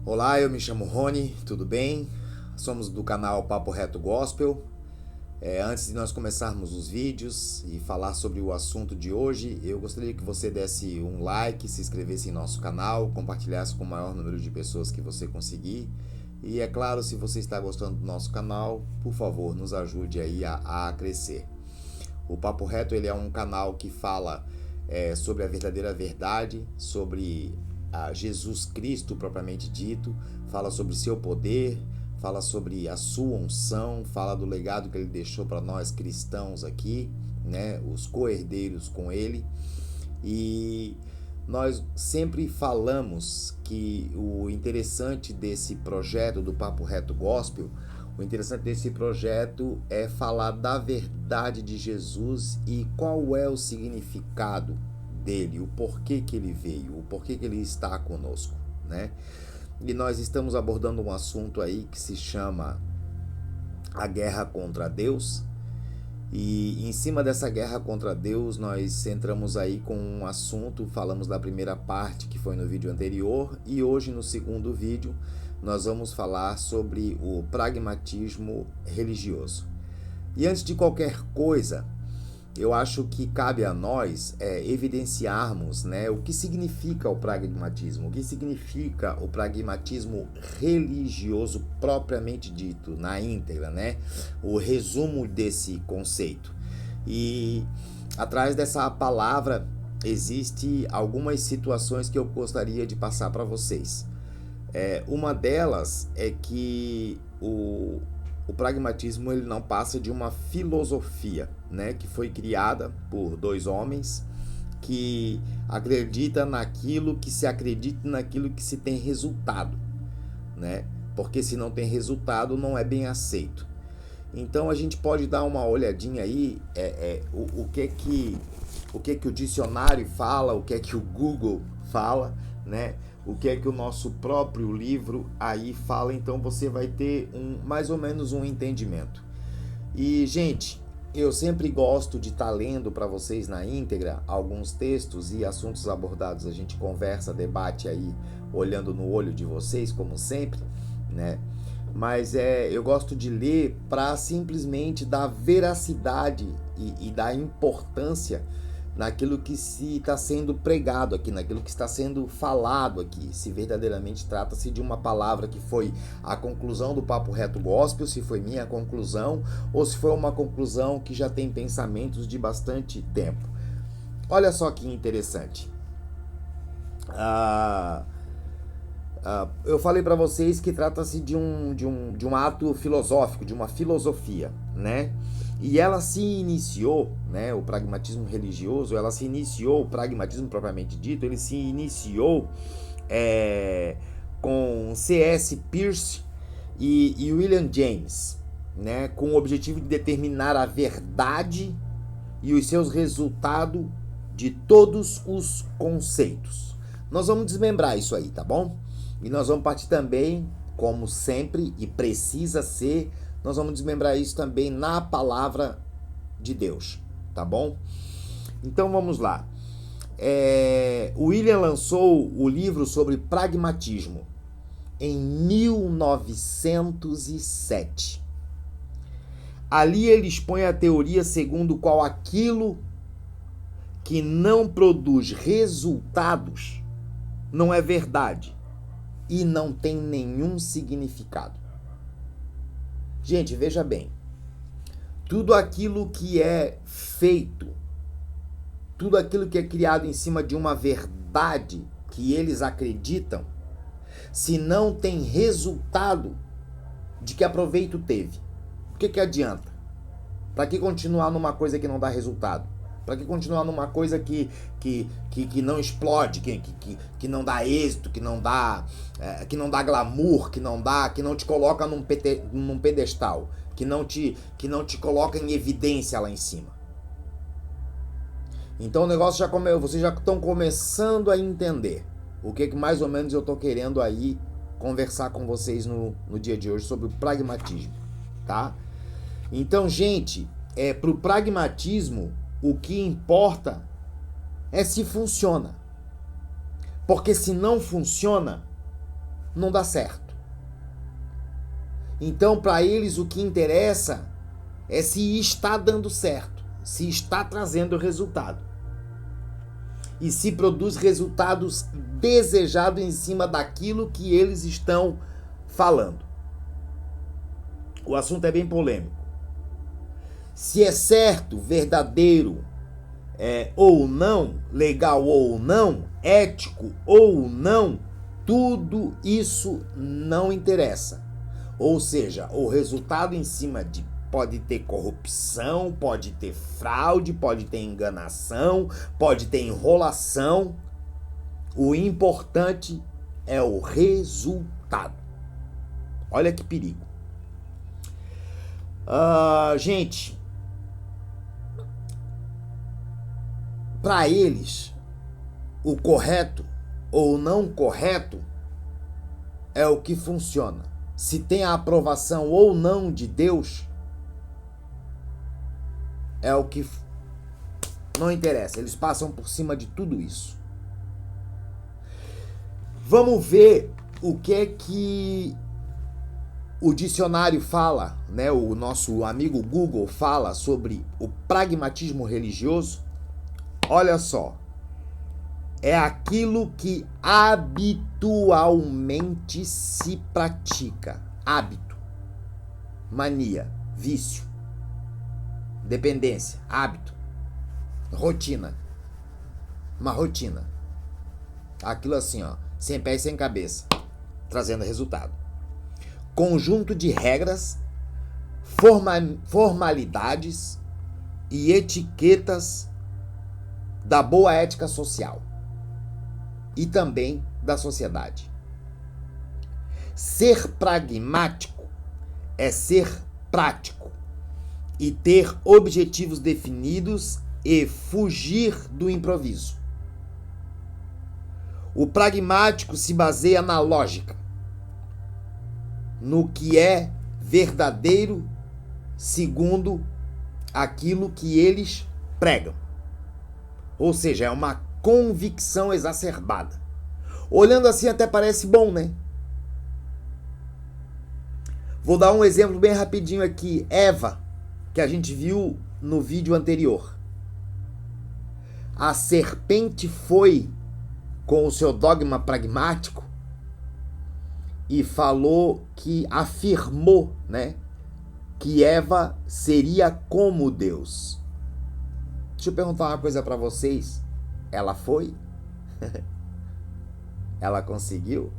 Olá, eu me chamo Rony, tudo bem? Somos do canal Papo Reto Gospel. Antes de nós começarmos os vídeos e falar sobre o assunto de hoje, eu gostaria que você desse um like, se inscrevesse em nosso canal, compartilhasse com o maior número de pessoas que você conseguir. E é claro, se você está gostando do nosso canal, por favor, nos ajude aí a crescer. O Papo Reto ele é um canal que fala sobre a verdadeira verdade, sobre a Jesus Cristo propriamente dito, fala sobre seu poder, fala sobre a sua unção, fala do legado que ele deixou para nós cristãos aqui, né, os co-herdeiros com ele. E nós sempre falamos que o interessante desse projeto do Papo Reto Gospel, o interessante desse projeto é falar da verdade de Jesus e qual é o significado dele, o porquê que ele veio, o porquê que ele está conosco, né? E nós estamos abordando um assunto aí que se chama a guerra contra Deus. E em cima dessa guerra contra Deus, nós entramos aí com um assunto, falamos da primeira parte que foi no vídeo anterior, e hoje no segundo vídeo nós vamos falar sobre o pragmatismo religioso. E antes de qualquer coisa, eu acho que cabe a nós evidenciarmos, né, o que significa o pragmatismo, o que significa o pragmatismo religioso propriamente dito, na íntegra, né, o resumo desse conceito. E atrás dessa palavra existe algumas situações que eu gostaria de passar para vocês. Uma delas é que o pragmatismo ele não passa de uma filosofia, né, que foi criada por dois homens que acreditam naquilo que se acredita, naquilo que se tem resultado, né? Porque se não tem resultado não é bem aceito. Então a gente pode dar uma olhadinha aí o que o dicionário fala, o que o Google fala, né? O que é que o nosso próprio livro aí fala, então você vai ter mais ou menos um entendimento. E, gente, eu sempre gosto de estar lendo para vocês na íntegra alguns textos e assuntos abordados, a gente conversa, debate aí, olhando no olho de vocês, como sempre, né? Mas eu gosto de ler para simplesmente dar veracidade e dar importância naquilo que se está sendo pregado aqui, naquilo que está sendo falado aqui, se verdadeiramente trata-se de uma palavra que foi a conclusão do Papo Reto Gospel, se foi minha conclusão, ou se foi uma conclusão que já tem pensamentos de bastante tempo. Olha só que interessante. Eu falei para vocês que trata-se de um ato filosófico, de uma filosofia, né? E ela se iniciou, né, o pragmatismo religioso, o pragmatismo propriamente dito, ele se iniciou com C.S. Peirce e William James, né, com o objetivo de determinar a verdade e os seus resultados de todos os conceitos. Nós vamos desmembrar isso aí, tá bom? E nós vamos partir também, como sempre, e precisa ser, nós vamos desmembrar isso também na palavra de Deus, tá bom? Então vamos lá. O William lançou o livro sobre pragmatismo em 1907. Ali ele expõe a teoria segundo qual aquilo que não produz resultados não é verdade e não tem nenhum significado. Gente, veja bem, tudo aquilo que é feito, tudo aquilo que é criado em cima de uma verdade que eles acreditam, se não tem resultado, de que aproveito teve? O que adianta? Para que continuar numa coisa que não dá resultado? Para que continuar numa coisa que não explode, que não dá êxito, que não dá glamour, que não te coloca num pedestal, que não te coloca em evidência lá em cima? Então o negócio vocês já estão começando a entender o que mais ou menos eu estou querendo aí conversar com vocês no dia de hoje sobre o pragmatismo, tá? Então, gente, para o pragmatismo, o que importa é se funciona. Porque se não funciona, não dá certo. Então, para eles, o que interessa é se está dando certo, se está trazendo resultado. E se produz resultados desejados em cima daquilo que eles estão falando. O assunto é bem polêmico. Se é certo, verdadeiro ou não, legal ou não, ético ou não, tudo isso não interessa. Ou seja, o resultado em cima de pode ter corrupção, pode ter fraude, pode ter enganação, pode ter enrolação. O importante é o resultado. Olha que perigo. Gente, para eles, o correto ou não correto é o que funciona. Se tem a aprovação ou não de Deus, é o que não interessa. Eles passam por cima de tudo isso. Vamos ver o que é que o dicionário fala, né? O nosso amigo Google fala sobre o pragmatismo religioso. Olha só. É aquilo que habitualmente se pratica. Hábito, mania, vício, dependência, hábito, rotina. Uma rotina. Aquilo assim, ó, sem pé e sem cabeça, trazendo resultado. Conjunto de regras, formalidades e etiquetas da boa ética social e também da sociedade. Ser pragmático é ser prático e ter objetivos definidos e fugir do improviso. O pragmático se baseia na lógica, no que é verdadeiro segundo aquilo que eles pregam. Ou seja, é uma convicção exacerbada. Olhando assim até parece bom, né? Vou dar um exemplo bem rapidinho aqui. Eva, que a gente viu no vídeo anterior. A serpente foi com o seu dogma pragmático e afirmou, né, que Eva seria como Deus. Deixa eu perguntar uma coisa para vocês. Ela foi? Ela conseguiu?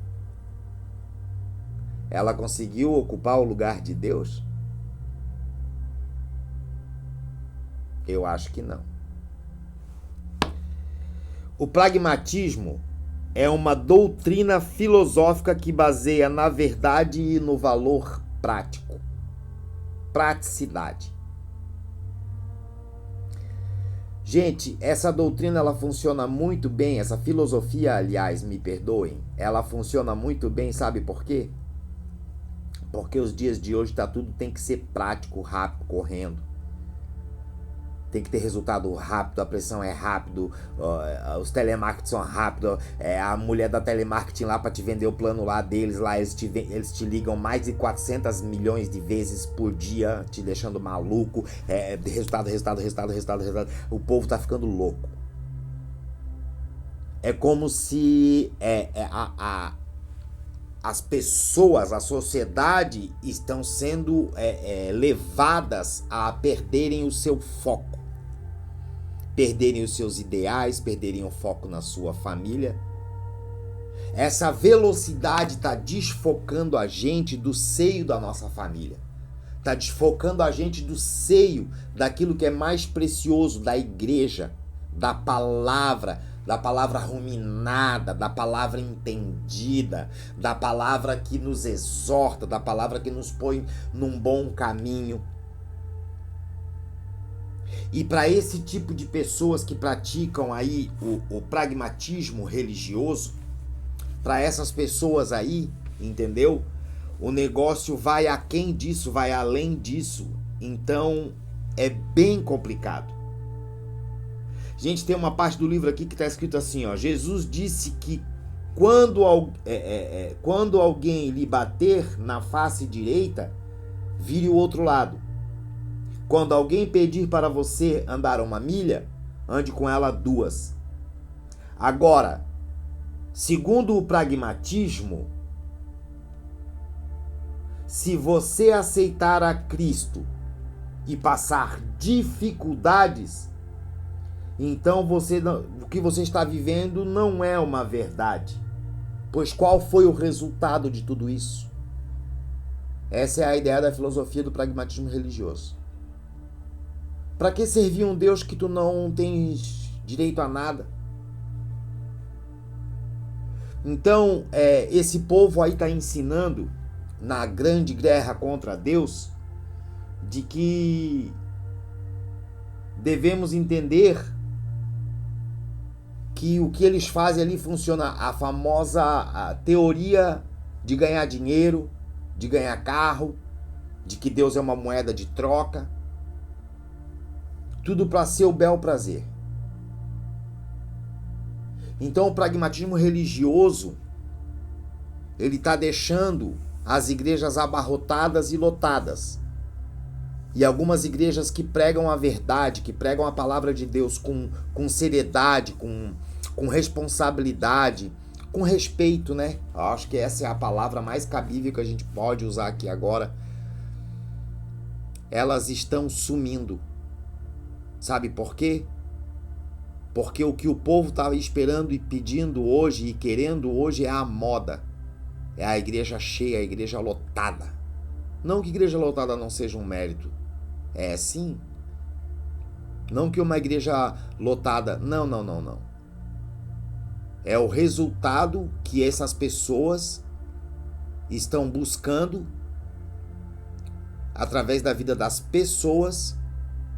Ela conseguiu ocupar o lugar de Deus? Eu acho que não. O pragmatismo é uma doutrina filosófica que baseia na verdade e no valor prático. Praticidade. Gente, essa doutrina ela funciona muito bem, essa filosofia, aliás, me perdoem, ela funciona muito bem, sabe por quê? Porque os dias de hoje tudo tem que ser prático, rápido, correndo. Tem que ter resultado rápido, a pressão é rápido, os telemarketing são rápidos, a mulher da telemarketing lá para te vender o plano lá deles, lá eles te ligam mais de 400 milhões de vezes por dia, te deixando maluco, resultado. O povo tá ficando louco. É como se as pessoas, a sociedade estão sendo levadas a perderem o seu foco. Perderem os seus ideais, perderem o foco na sua família. Essa velocidade está desfocando a gente do seio da nossa família. Está desfocando a gente do seio daquilo que é mais precioso, da igreja, da palavra ruminada, da palavra entendida, da palavra que nos exorta, da palavra que nos põe num bom caminho. E para esse tipo de pessoas que praticam aí o pragmatismo religioso, para essas pessoas aí, entendeu? O negócio vai aquém disso, vai além disso. Então, é bem complicado. Gente, tem uma parte do livro aqui que está escrito assim, ó. Jesus disse que quando alguém lhe bater na face direita, vire o outro lado. Quando alguém pedir para você andar 1 milha, ande com ela 2. Agora, segundo o pragmatismo, se você aceitar a Cristo e passar dificuldades, então o que você está vivendo não é uma verdade. Pois qual foi o resultado de tudo isso? Essa é a ideia da filosofia do pragmatismo religioso. Para que servir um Deus que tu não tens direito a nada? Então, esse povo aí está ensinando, na grande guerra contra Deus, de que devemos entender que o que eles fazem ali funciona, a famosa teoria de ganhar dinheiro, de ganhar carro, de que Deus é uma moeda de troca, tudo para seu bel prazer. Então o pragmatismo religioso, ele está deixando as igrejas abarrotadas e lotadas. E algumas igrejas que pregam a verdade, que pregam a palavra de Deus com seriedade, com responsabilidade, com respeito, né? Eu acho que essa é a palavra mais cabível que a gente pode usar aqui agora. Elas estão sumindo. Sabe por quê? Porque o que o povo estava esperando e pedindo hoje e querendo hoje é a moda. É a igreja cheia, a igreja lotada. Não que igreja lotada não seja um mérito. É sim. Não que uma igreja lotada... Não. É o resultado que essas pessoas estão buscando através da vida das pessoas,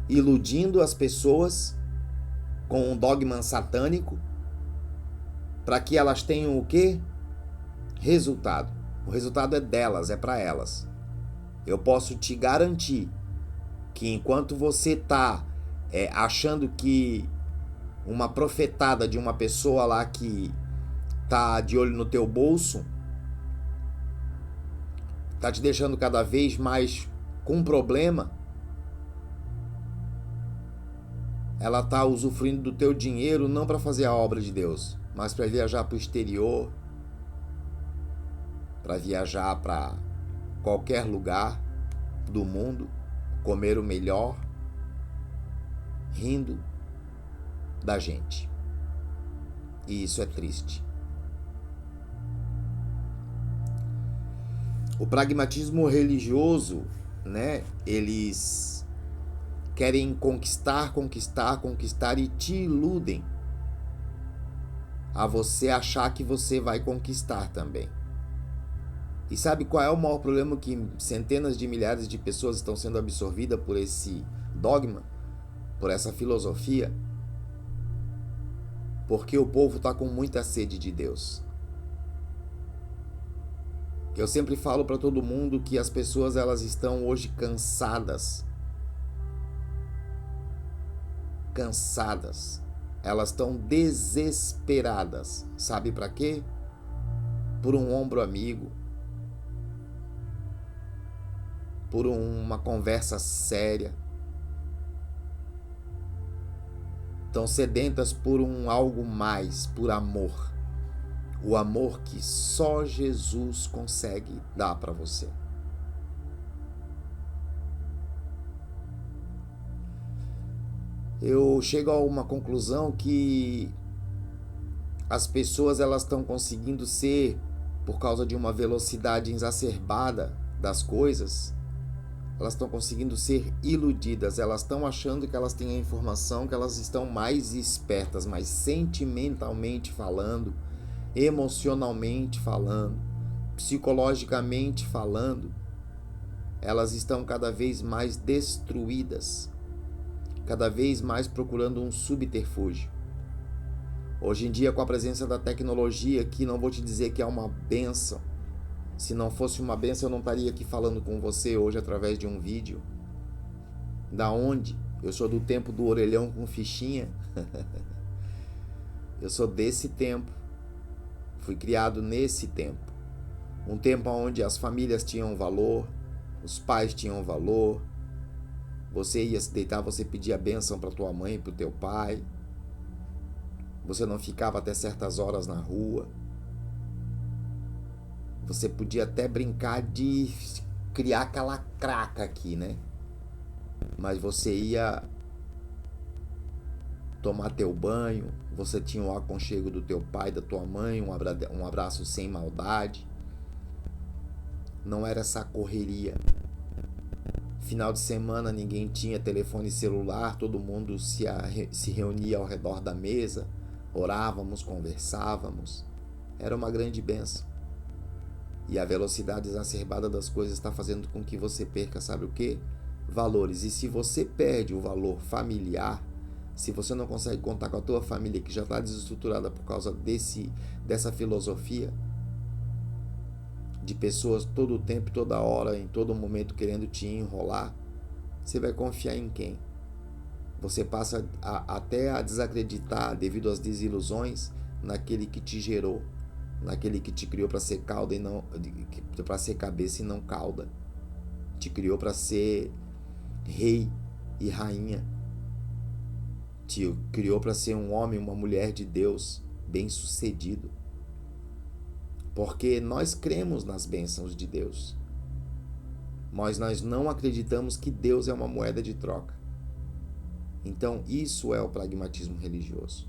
iludindo as pessoas com um dogma satânico, para que elas tenham o quê? Resultado. O resultado é delas, é para elas. Eu posso te garantir que enquanto você está achando que uma profetada de uma pessoa lá que tá de olho no teu bolso tá te deixando cada vez mais com problema, ela tá usufruindo do teu dinheiro não para fazer a obra de Deus, mas para viajar para o exterior, para viajar para qualquer lugar do mundo, comer o melhor, rindo da gente. E isso é triste. O pragmatismo religioso, né? Eles querem conquistar e te iludem a você achar que você vai conquistar também. E sabe qual é o maior problema? Que centenas de milhares de pessoas estão sendo absorvidas por esse dogma, por essa filosofia, porque o povo está com muita sede de Deus. Eu sempre falo para todo mundo que as pessoas elas estão hoje cansadas. Elas estão desesperadas. Sabe para quê? Por um ombro amigo. Por uma conversa séria. Estão sedentas por algo mais, por amor. O amor que só Jesus consegue dar para você. Eu chego a uma conclusão que as pessoas elas estão conseguindo ser, por causa de uma velocidade exacerbada das coisas, elas estão conseguindo ser iludidas, elas estão achando que elas têm a informação, que elas estão mais espertas, mas sentimentalmente falando, emocionalmente falando, psicologicamente falando, elas estão cada vez mais destruídas, cada vez mais procurando um subterfúgio. Hoje em dia, com a presença da tecnologia, que não vou te dizer que é uma bênção. Se não fosse uma bênção, eu não estaria aqui falando com você hoje através de um vídeo. Da onde? Eu sou do tempo do orelhão com fichinha. Eu sou desse tempo. Fui criado nesse tempo. Um tempo onde as famílias tinham valor, os pais tinham valor. Você ia se deitar, você pedia bênção para tua mãe e para o teu pai. Você não ficava até certas horas na rua. Você podia até brincar de criar aquela craca aqui, né? Mas você ia tomar teu banho, você tinha o aconchego do teu pai, da tua mãe, um abraço sem maldade. Não era essa correria. Final de semana ninguém tinha telefone celular, todo mundo se reunia ao redor da mesa, orávamos, conversávamos. Era uma grande bênção. E a velocidade exacerbada das coisas está fazendo com que você perca, sabe o quê? Valores. E se você perde o valor familiar, se você não consegue contar com a tua família que já está desestruturada por causa dessa filosofia de pessoas todo o tempo, toda hora, em todo momento querendo te enrolar, você vai confiar em quem? Você passa até a desacreditar devido às desilusões naquele que te gerou, naquele que te criou para ser cauda e não para ser cabeça e não cauda. Te criou para ser rei e rainha. Te criou para ser um homem, uma mulher de Deus, bem-sucedido. Porque nós cremos nas bênçãos de Deus. Mas nós não acreditamos que Deus é uma moeda de troca. Então, isso é o pragmatismo religioso.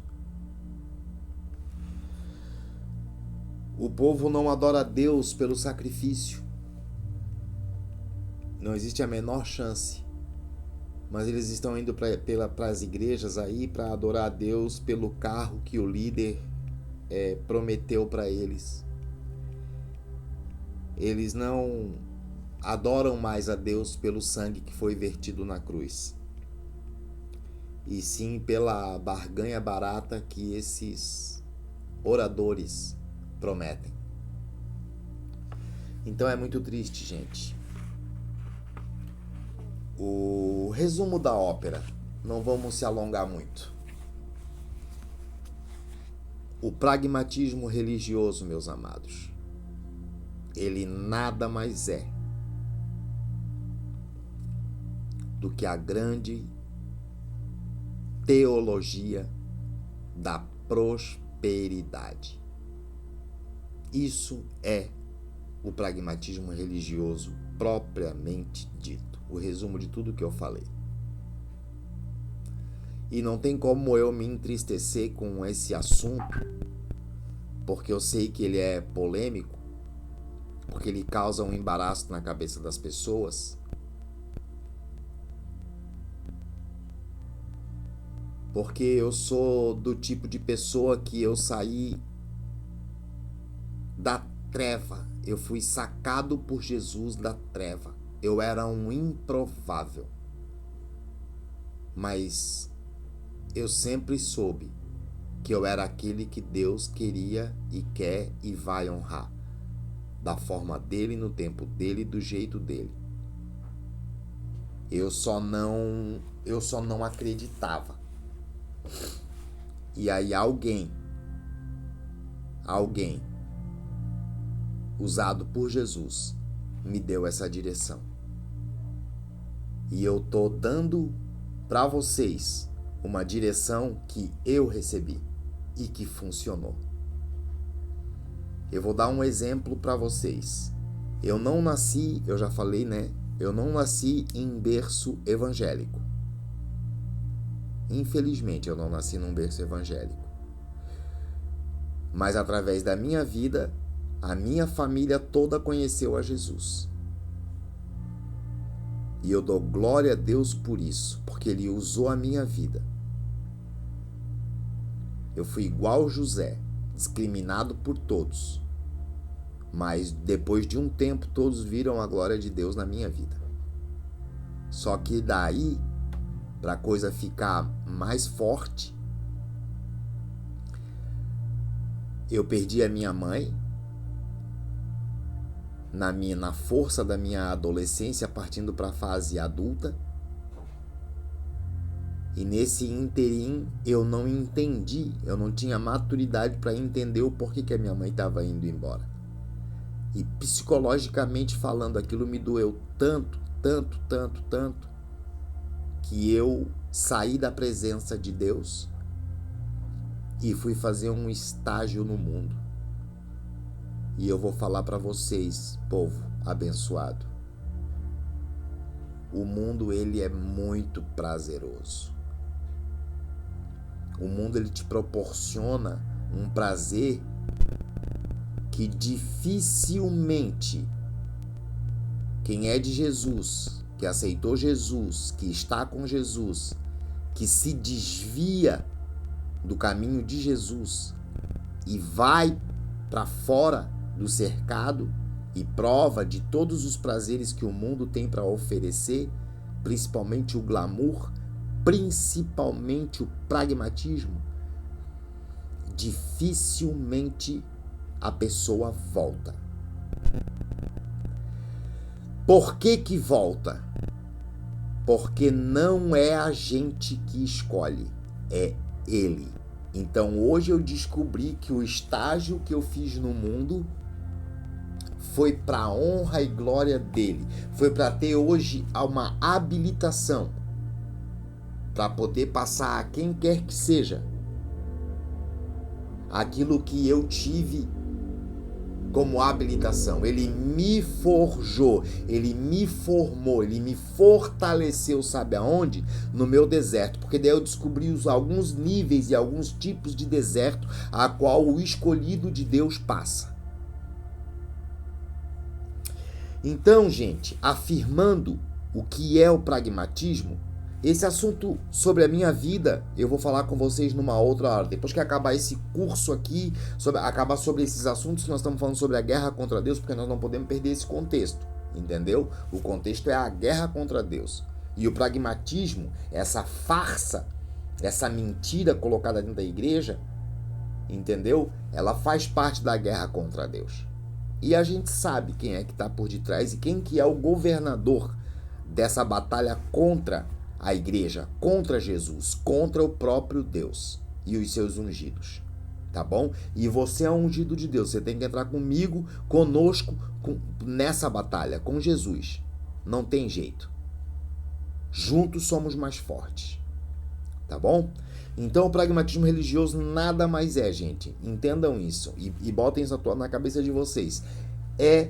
O povo não adora a Deus pelo sacrifício. Não existe a menor chance. Mas eles estão indo para as igrejas aí para adorar a Deus pelo carro que o líder prometeu para eles. Eles não adoram mais a Deus pelo sangue que foi vertido na cruz, e sim pela barganha barata que esses oradores prometem. Então é muito triste, gente. O resumo da ópera, não vamos se alongar muito. O pragmatismo religioso, meus amados, ele nada mais é do que a grande teologia da prosperidade. Isso é o pragmatismo religioso propriamente dito. O resumo de tudo que eu falei. E não tem como eu me entristecer com esse assunto, porque eu sei que ele é polêmico, porque ele causa um embaraço na cabeça das pessoas. Porque eu sou do tipo de pessoa que eu saí da treva. Eu fui sacado por Jesus da treva. Eu era um improvável. Mas eu sempre soube que eu era aquele que Deus queria e quer e vai honrar. Da forma dele, no tempo dele, do jeito dele. Eu só não acreditava. E aí alguém usado por Jesus me deu essa direção. E eu tô dando para vocês uma direção que eu recebi e que funcionou. Eu vou dar um exemplo para vocês. Eu não nasci, eu já falei, né? Eu não nasci em berço evangélico. Infelizmente, eu não nasci num berço evangélico. Mas através da minha vida, a minha família toda conheceu a Jesus. E eu dou glória a Deus por isso, porque Ele usou a minha vida. Eu fui igual José, discriminado por todos. Mas depois de um tempo, todos viram a glória de Deus na minha vida. Só que daí, para a coisa ficar mais forte, eu perdi a minha mãe na força da minha adolescência, partindo para a fase adulta. E nesse interim eu não entendi, eu não tinha maturidade para entender o porquê que a minha mãe estava indo embora. E psicologicamente falando, aquilo me doeu tanto, que eu saí da presença de Deus e fui fazer um estágio no mundo. E eu vou falar para vocês, povo abençoado, o mundo ele é muito prazeroso. O mundo ele te proporciona um prazer que dificilmente quem é de Jesus, que aceitou Jesus, que está com Jesus, que se desvia do caminho de Jesus e vai para fora do cercado e prova de todos os prazeres que o mundo tem para oferecer, principalmente o glamour, principalmente o pragmatismo, dificilmente a pessoa volta. Por que volta? Porque não é a gente que escolhe, é ele. Então hoje eu descobri que o estágio que eu fiz no mundo foi para a honra e glória dele. Foi para ter hoje uma habilitação para poder passar a quem quer que seja aquilo que eu tive como habilitação. Ele me forjou, ele me formou, ele me fortaleceu, sabe aonde? No meu deserto, porque daí eu descobri alguns níveis e alguns tipos de deserto a qual o escolhido de Deus passa. Então, gente, afirmando o que é o pragmatismo, esse assunto sobre a minha vida eu vou falar com vocês numa outra hora. Depois que acabar esse curso aqui, acabar sobre esses assuntos, nós estamos falando sobre a guerra contra Deus, porque nós não podemos perder esse contexto, entendeu? O contexto é a guerra contra Deus. E o pragmatismo, essa farsa, essa mentira colocada dentro da igreja, entendeu? Ela faz parte da guerra contra Deus. E a gente sabe quem é que está por detrás e quem que é o governador dessa batalha contra a igreja, contra Jesus, contra o próprio Deus e os seus ungidos, tá bom? E você é um ungido de Deus, você tem que entrar comigo, conosco, nessa batalha, com Jesus. Não tem jeito. Juntos somos mais fortes, tá bom? Então o pragmatismo religioso nada mais é, gente, entendam isso e botem isso na cabeça de vocês. É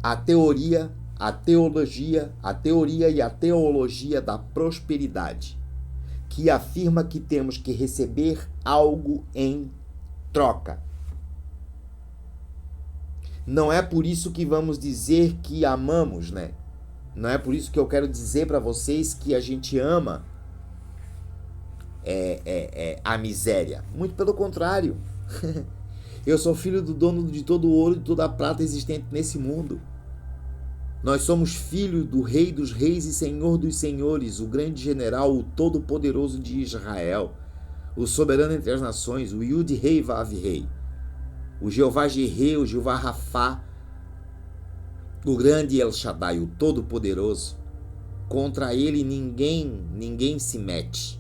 a teoria, a teoria e a teologia da prosperidade, que afirma que temos que receber algo em troca. Não é por isso que vamos dizer que amamos, né? Não é por isso que eu quero dizer para vocês que a gente ama a miséria. Muito pelo contrário. Eu sou filho do dono de todo o ouro e toda a prata existente nesse mundo. Nós somos filhos do Rei dos Reis e Senhor dos Senhores, o grande general, o todo-poderoso de Israel, o soberano entre as nações, o Yud-Rei Vav-Rei, o Jeová Jireh, o Jeová Rafá, o grande El Shaddai, o todo-poderoso. Contra ele ninguém se mete,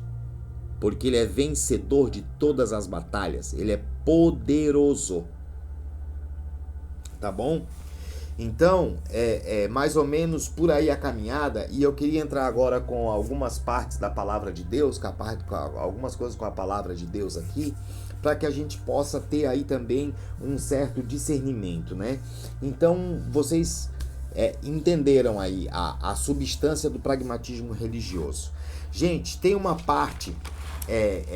porque ele é vencedor de todas as batalhas, ele é poderoso. Tá bom? Então, é mais ou menos por aí a caminhada, e eu queria entrar agora com algumas partes da palavra de Deus, com algumas coisas com a palavra de Deus aqui, para que a gente possa ter aí também um certo discernimento, né? Então, vocês entenderam aí a substância do pragmatismo religioso. Gente, tem uma parte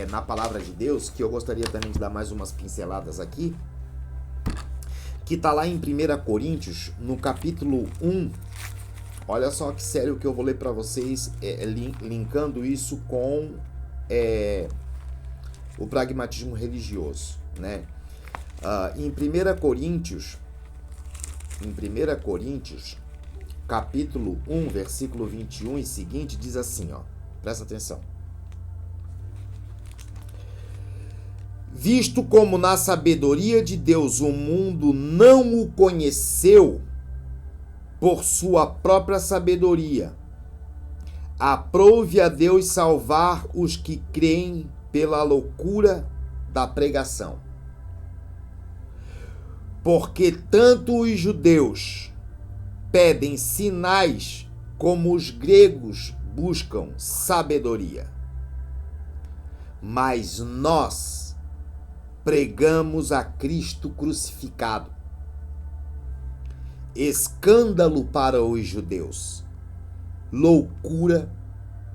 na palavra de Deus que eu gostaria também de dar mais umas pinceladas aqui, que está lá em 1 Coríntios, no capítulo 1. Olha só que sério que eu vou ler para vocês, linkando isso com o pragmatismo religioso, né? Em 1 Coríntios, capítulo 1, versículo 21 e seguinte, diz assim, ó, presta atenção. Visto como na sabedoria de Deus o mundo não o conheceu por sua própria sabedoria, Aprove a Deus salvar os que creem pela loucura da pregação. Porque tanto os judeus pedem sinais, como os gregos buscam sabedoria. Mas nós pregamos a Cristo crucificado, escândalo para os judeus, loucura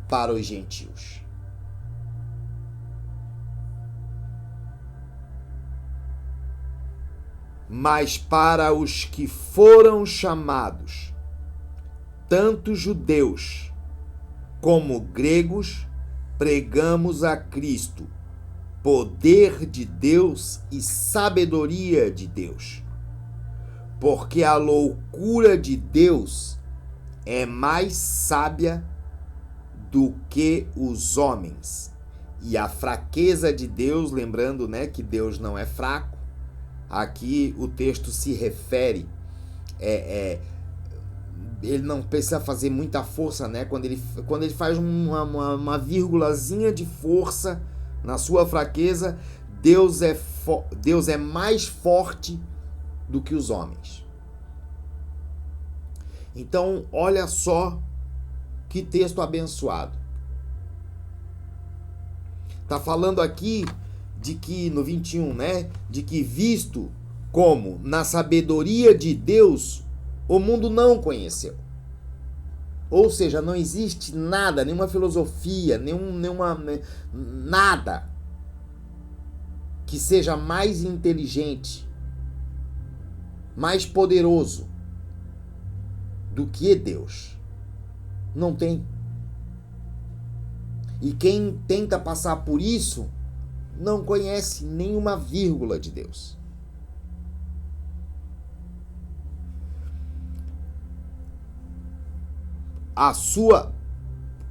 para os gentios. Mas para os que foram chamados, tanto judeus como gregos, pregamos a Cristo, poder de Deus e sabedoria de Deus. Porque a loucura de Deus é mais sábia do que os homens. E a fraqueza de Deus, lembrando, que Deus não é fraco, aqui o texto se refere, ele não precisa fazer muita força, quando ele faz uma vírgulazinha de força na sua fraqueza, Deus é mais forte do que os homens. Então, olha só que texto abençoado. Está falando aqui de que, no 21, de que visto como na sabedoria de Deus, o mundo não conheceu. Ou seja, não existe nada, nenhuma filosofia, nada que seja mais inteligente, mais poderoso do que Deus. Não tem. E quem tenta passar por isso não conhece nenhuma vírgula de Deus.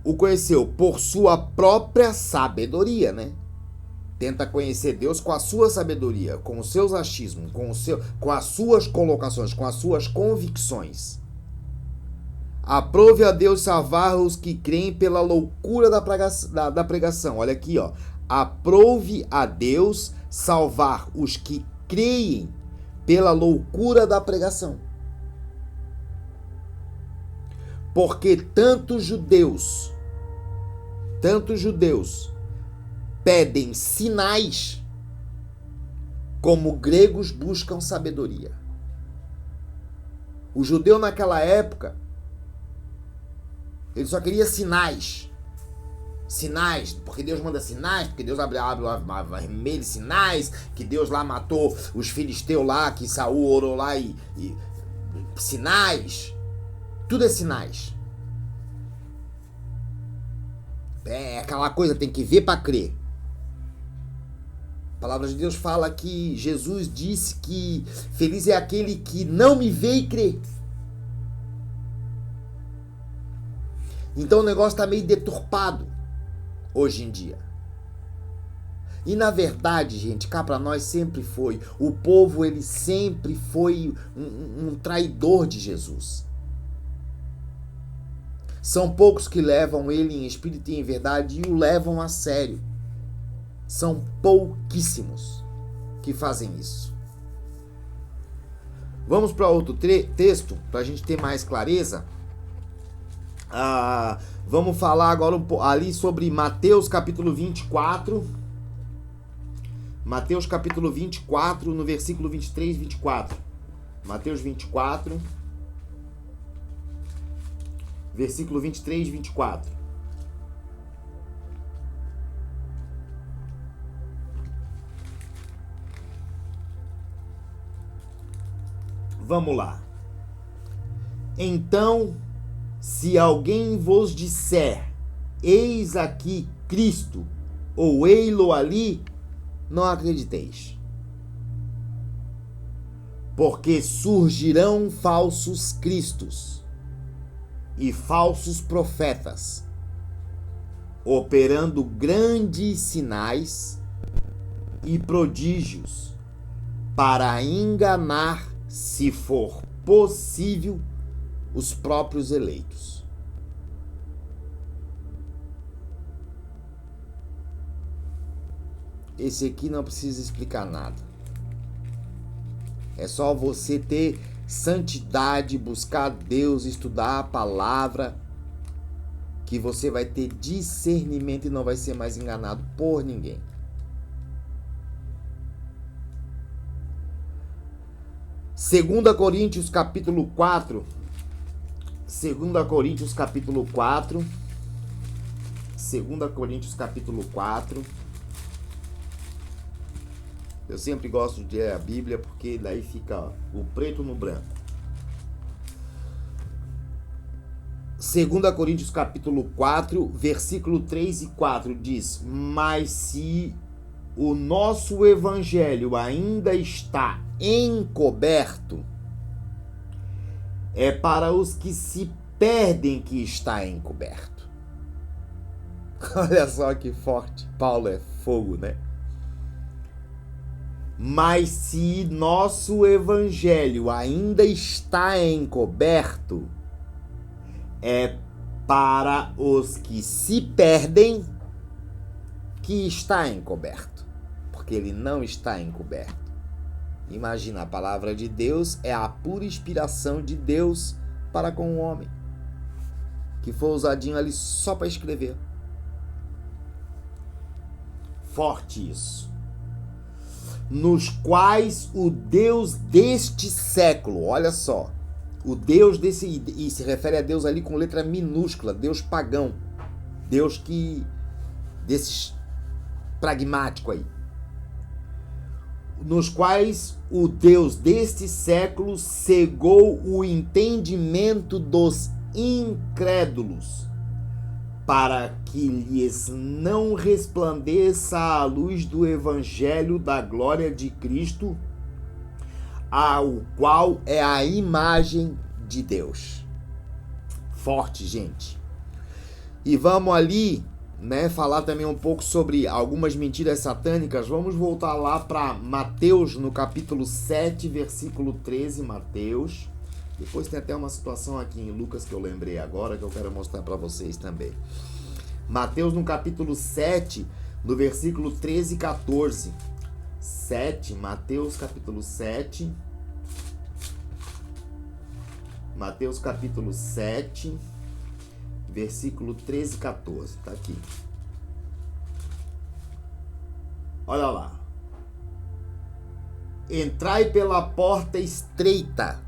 O conheceu por sua própria sabedoria, Tenta conhecer Deus com a sua sabedoria, com os seus achismos, com as suas colocações, com as suas convicções. Aprove a Deus salvar os que creem pela loucura da pregação. Olha aqui, Aprove a Deus salvar os que creem pela loucura da pregação. Porque tanto judeus pedem sinais, como gregos buscam sabedoria. O judeu naquela época, ele só queria sinais. Sinais, porque Deus manda sinais, porque Deus abre o mar vermelho, sinais, que Deus lá matou os filisteus lá, que Saul orou lá e sinais. Tudo é sinais. É aquela coisa, tem que ver para crer. A palavra de Deus fala que Jesus disse que feliz é aquele que não me vê e crê. Então o negócio está meio deturpado hoje em dia. E na verdade, gente, cá para nós sempre foi. O povo, ele sempre foi um traidor de Jesus. São poucos que levam ele em espírito e em verdade e o levam a sério. São pouquíssimos que fazem isso. Vamos para outro texto, para a gente ter mais clareza. Vamos falar agora ali sobre Mateus capítulo 24. Mateus capítulo 24, no versículo 23 e 24. Mateus 24, versículo 23 e 24. Vamos lá. Então, se alguém vos disser, eis aqui Cristo, ou ei-lo ali, não acrediteis. Porque surgirão falsos cristos e falsos profetas, operando grandes sinais e prodígios, para enganar, se for possível, os próprios eleitos. esse aqui não precisa explicar nada. É só você ter santidade, buscar Deus, estudar a palavra, que você vai ter discernimento e não vai ser mais enganado por ninguém. Segunda Coríntios capítulo 4. 2 Coríntios capítulo 4. 2 Coríntios capítulo 4. Eu sempre gosto de ler a Bíblia porque daí fica o preto no branco. 2 Coríntios capítulo 4, versículo 3 e 4 diz: mas se o nosso evangelho ainda está encoberto, é para os que se perdem que está encoberto. Olha só que forte. Paulo é fogo, né? Mas se nosso evangelho ainda está encoberto, é para os que se perdem que está encoberto, porque ele não está encoberto. Imagina, a palavra de Deus é a pura inspiração de Deus para com o homem, que foi usadinho ali só para escrever. Forte isso. Nos quais o Deus deste século, olha só, o Deus desse, e se refere a Deus ali com letra minúscula, Deus pagão, Deus que, desses pragmático aí, nos quais o Deus deste século cegou o entendimento dos incrédulos, para que lhes não resplandeça a luz do evangelho da glória de Cristo, ao qual é a imagem de Deus. Forte, gente. E vamos ali, né, falar também um pouco sobre algumas mentiras satânicas. Vamos voltar lá para Mateus, no capítulo 7, versículo 13, Mateus. Depois tem até uma situação aqui em Lucas que eu lembrei agora, que eu quero mostrar para vocês também. Mateus, no capítulo 7, no versículo 13 e 14. 7, Mateus capítulo 7. Mateus capítulo 7, versículo 13 e 14. Tá aqui. Olha lá. Entrai pela porta estreita.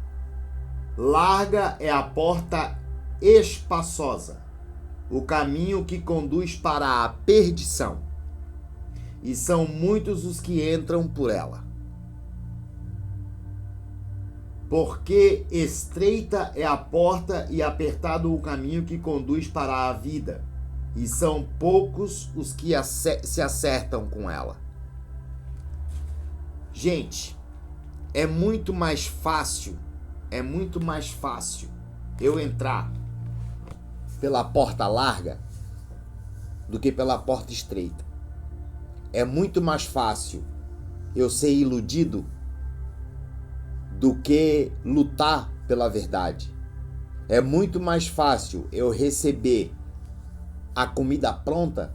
Larga é a porta espaçosa, o caminho que conduz para a perdição, e são muitos os que entram por ela. Porque estreita é a porta e apertado o caminho que conduz para a vida, e são poucos os que se acertam com ela. Gente, é muito mais fácil eu entrar pela porta larga do que pela porta estreita. É muito mais fácil eu ser iludido do que lutar pela verdade. É muito mais fácil eu receber a comida pronta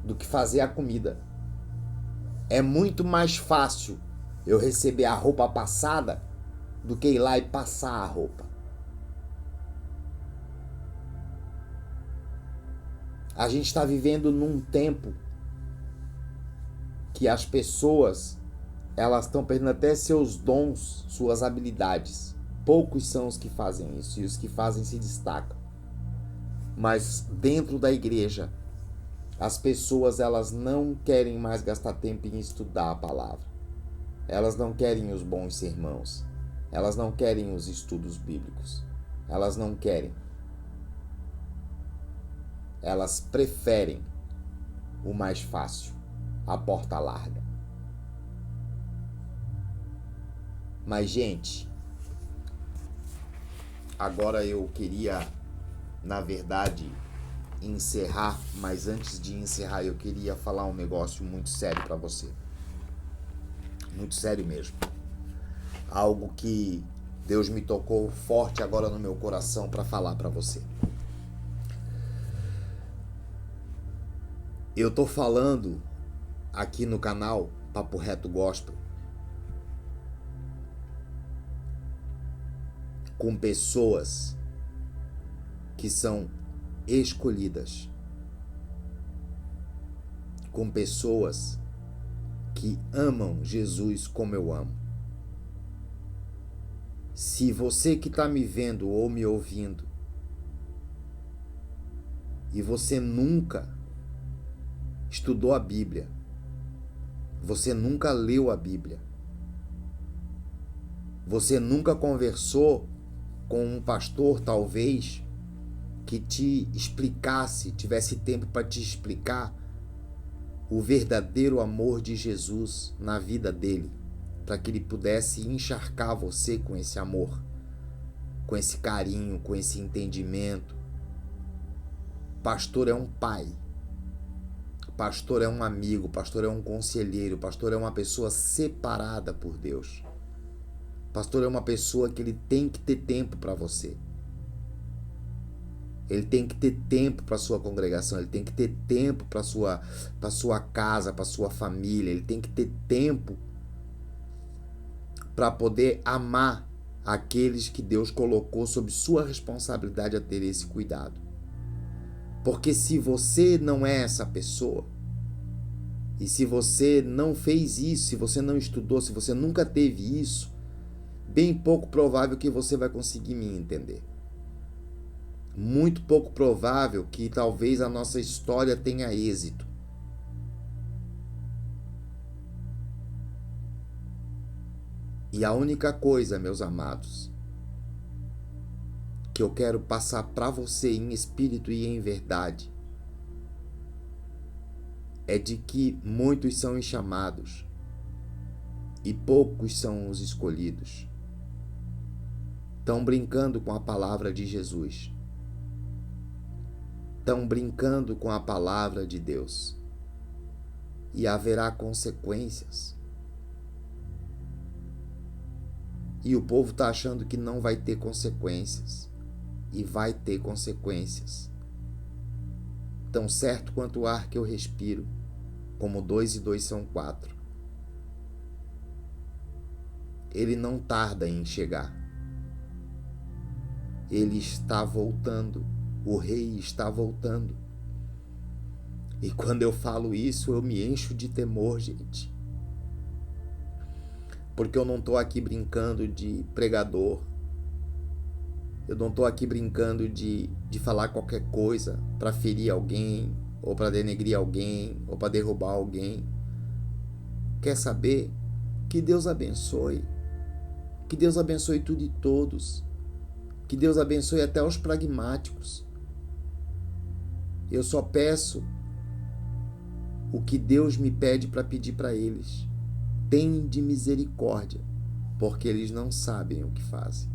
do que fazer a comida. É muito mais fácil eu receber a roupa passada do que ir lá e passar a roupa. A gente está vivendo num tempo que as pessoas, elas estão perdendo até seus dons, suas habilidades. Poucos são os que fazem isso, e os que fazem se destacam. Mas dentro da igreja, as pessoas, elas não querem mais gastar tempo em estudar a palavra. Elas não querem os bons sermãos. Elas não querem os estudos bíblicos. Elas não querem. Elas preferem o mais fácil, a porta larga. Mas, gente, agora eu queria, na verdade, encerrar, mas antes de encerrar eu queria falar um negócio muito sério para você. Muito sério mesmo. Algo que Deus me tocou forte agora no meu coração para falar para você. Eu tô falando aqui no canal Papo Reto Gospel com pessoas que são escolhidas, com pessoas que amam Jesus como eu amo. Se você que está me vendo ou me ouvindo e você nunca estudou a Bíblia, você nunca leu a Bíblia, você nunca conversou com um pastor, talvez, que te explicasse, tivesse tempo para te explicar o verdadeiro amor de Jesus na vida dele, para que ele pudesse encharcar você com esse amor, com esse carinho, com esse entendimento. Pastor é um pai, pastor é um amigo, pastor é um conselheiro, pastor é uma pessoa separada por Deus. Pastor é uma pessoa que ele tem que ter tempo para você. Ele tem que ter tempo para sua congregação, ele tem que ter tempo para sua casa, para sua família, ele tem que ter tempo para poder amar aqueles que Deus colocou sob sua responsabilidade a ter esse cuidado. Porque se você não é essa pessoa, e se você não fez isso, se você não estudou, se você nunca teve isso, bem pouco provável que você vai conseguir me entender. Muito pouco provável que talvez a nossa história tenha êxito. E a única coisa, meus amados, que eu quero passar para você em espírito e em verdade, é de que muitos são os chamados e poucos são os escolhidos. Estão brincando com a palavra de Jesus. Estão brincando com a palavra de Deus. E haverá consequências. E o povo está achando que não vai ter consequências. E vai ter consequências. Tão certo quanto o ar que eu respiro, como 2 e 2 são 4. Ele não tarda em chegar. Ele está voltando. O rei está voltando. E quando eu falo isso, eu me encho de temor, gente. Porque eu não estou aqui brincando de pregador. Eu não estou aqui brincando de falar qualquer coisa para ferir alguém, ou para denegrir alguém, ou para derrubar alguém. Quer saber? Que Deus abençoe. Que Deus abençoe tudo e todos. Que Deus abençoe até os pragmáticos. Eu só peço o que Deus me pede para pedir para eles. Tende misericórdia, porque eles não sabem o que fazem.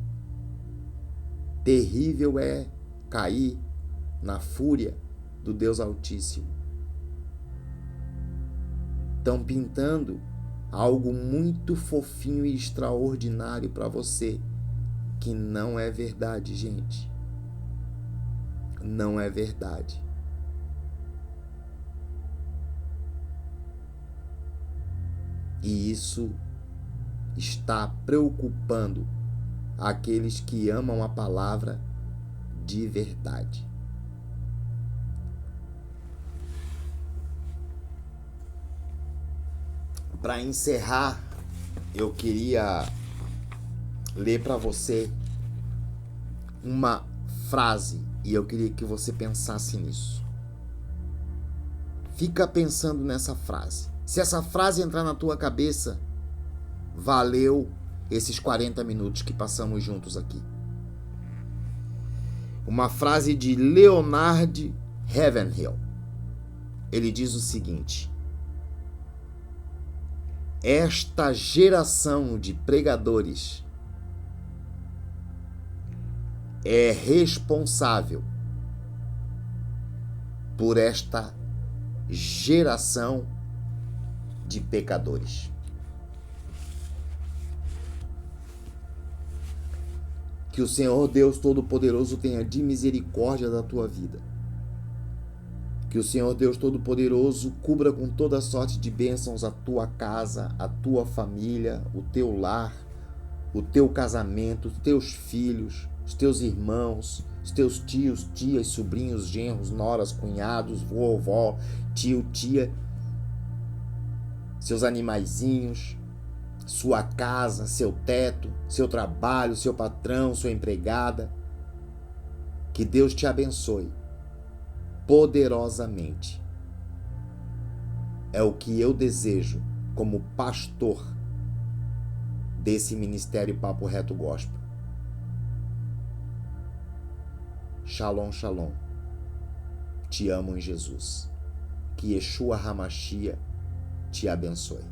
Terrível é cair na fúria do Deus Altíssimo. Estão pintando algo muito fofinho e extraordinário para você, que não é verdade, gente. Não é verdade. E isso está preocupando aqueles que amam a palavra de verdade. Para encerrar, eu queria ler para você uma frase e eu queria que você pensasse nisso. Fica pensando nessa frase. Se essa frase entrar na tua cabeça, valeu esses 40 minutos que passamos juntos aqui. Uma frase de Leonard Ravenhill. Ele diz o seguinte: esta geração de pregadores é responsável por esta geração de pecadores. Que o Senhor Deus Todo-Poderoso tenha de misericórdia da tua vida. Que o Senhor Deus Todo-Poderoso cubra com toda sorte de bênçãos a tua casa, a tua família, o teu lar, o teu casamento, os teus filhos, os teus irmãos, os teus tios, tias, sobrinhos, genros, noras, cunhados, vovó, tio, tia, seus animaizinhos, sua casa, seu teto, seu trabalho, seu patrão, sua empregada. Que Deus te abençoe poderosamente. É o que eu desejo como pastor desse ministério Papo Reto Gospel. Shalom, shalom. Te amo em Jesus. Que Yeshua HaMashiach te abençoe.